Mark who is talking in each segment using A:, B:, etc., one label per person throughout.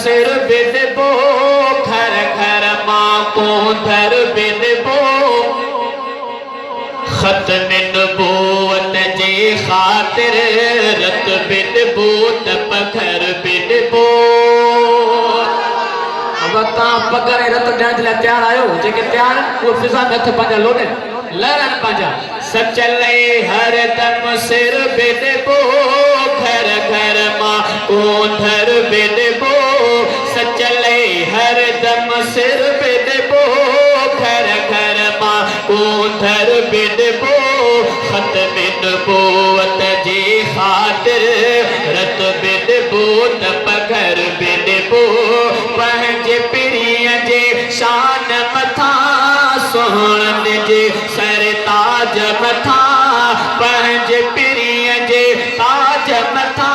A: सिर बिदबो घर घर मां को धर बिदबो खत्म नबूवत जे खातिर रत बिदबो तप घर बिदबो। अब तां पगर रत ॾियण जे लाइ तयार आयो जेके तयार वो फिजा में हथ पंहिंजा लोॾनि लहरनि पंहिंजा सचले हर दम सिर बिदबो घर घर मां को धर बिदबो सचले हर दम सिर बिदबो घर घर मां को धर बिदबो खत्म नबूवत जी खातिर रत बिदबो तप घर बिदबो पंहिंजे पिरीअ जे शान मथा सोहण जे सरताज मथा पंहिंजे पिरीअ जे ताज मथा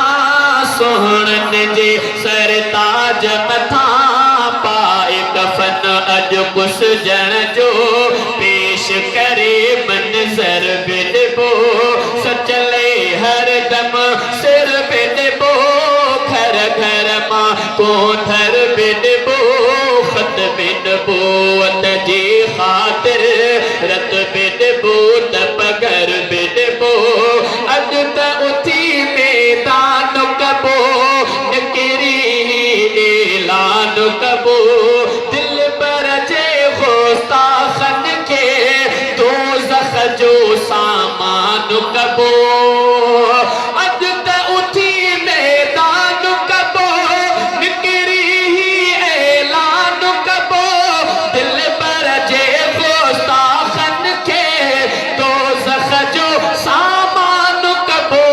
A: सोहण जे सरताज मथा पाए कफन अॼु गुसजण जो पेश करे मंज़र बिदबो सचले हर दम सिर बिदबो घर घर मां को धर बिदबो खत्म नबूवत जी खातिर रत बिदबो तप घर बिदबो अॼु त उथी मैदान कबो निकिरी ऐलान कबो दिल पर जे गुस्ताखन के दोज़ख जो सामान कबो अॼु त उथी मैदान कबो निकिरी ऐलान कबो दिल पर जे गुस्ताखन के दोज़ख जो सामान कबो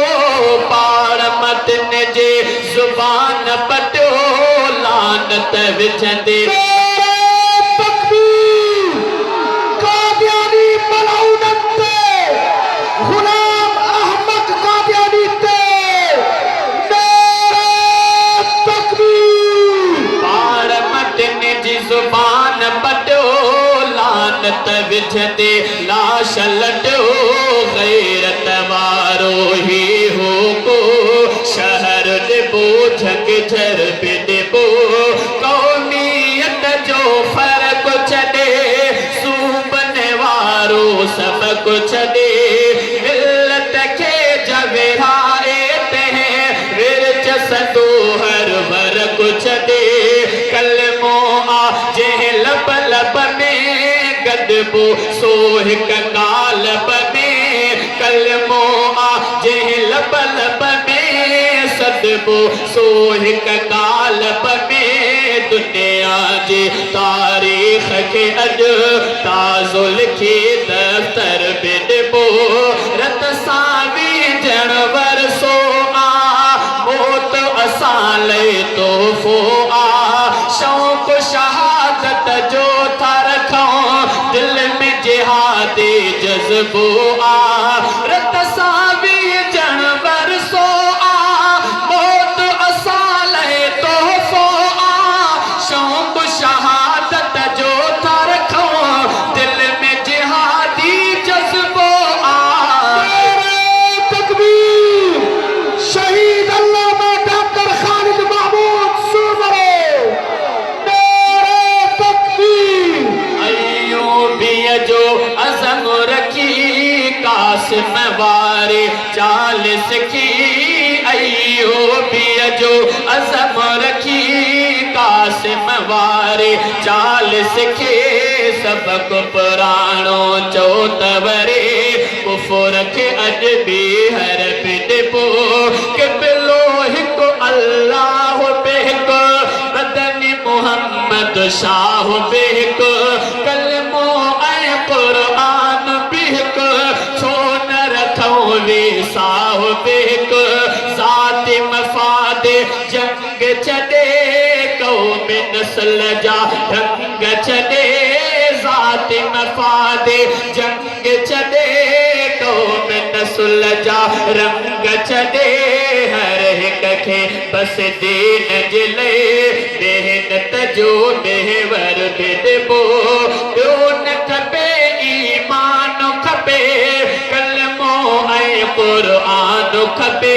A: पाड़ मतन जे ज़ुबान पटियो लानत विझंदे ज़ुबान पटियो लानत विझंदे लाश लटियो गैरत वारो ही हो को शहर ॾिबो झकझर बिदबो क़ौमियत जो फ़र्क़ु छॾे सूबने वारो सभु कुझु छॾे मिलत खे जवेराए तंहिं विरच सदो हर वर्क़ु छॾे कलमो जंहिं लब लब में गॾिबो सो हिक ॻाल्हि में कलमो जंहिं लब लब में सॾिबो सो हिक ॻाल्हि में दुनिया जे तारीख़ खे अॼु ताज़ो लिखी दफ़्तर बिदबो रत सां विझण वरसो मौत असां लए तोहफ़ो शौक़ शहादत जो था रखूं दिल में जिहादी जज़्बो रत सां विझण वरसो मौत असां लए तोहफ़ो शौक़ शहादत जो था रखूं दिल में जिहादी जज़्बो
B: तकबीर शहीद अल्लामा डॉक्टर खालिद महमूद सूमरे
A: जो अज़म रखी कासिम वारे चाल सिखी अय्यूबीअ जो अज़म रखी कासिम वारे चाल सिखे सबक पुराणो चो तवरे कुफर खे अॼु बि हर बिदबो क़िबलो हिकु अल्लाह बे हिकु मदनी मुहम्मद शाह बे हिकु कलमो ऐं क़ुरान बि हिकु छो न रखूं वेसाह बि हिकु ज़ाती मफ़ाद जंग छॾे क़ौम नस्ल जा ढंग छॾे ज़ाती मफ़ाद जंग छॾे क़ौम नस्ल जा रंग छॾे हर हिक खे बस दीन जे लाइ मेहनत जो महवर बिदबो ॿियो न खपे ईमान खपे कलमो ऐं क़ुरान खपे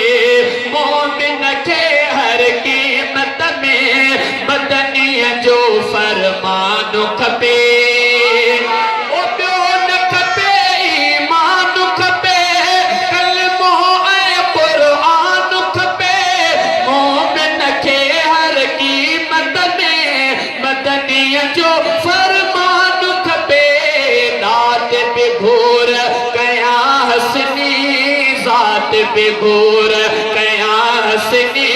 A: मोमिन खे हर क़ीमत में मदनी जो फरमान खपे ओ ॿियो न खपे ईमान खपे कलमो ऐं क़ुरान खपे मोमिन खे हर क़ीमत में मदनी जो फरमान खपे दात पे घोर कया हसनी ज़ात पे घोर कया हसनी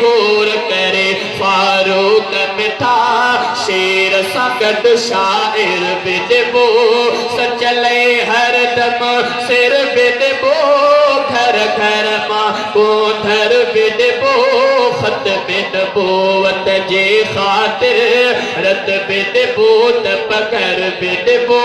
A: घोर करे फारूक मिठा शेर सां गॾु शाइर बि ॾिबो सचले हर दम सिर बि ॾिबो घर घर मां कोंधर बि ॾिबो ख़त बि ॾिबो वत जे ख़ातिर रत बि ॾिबो त पघर बि ॾिबो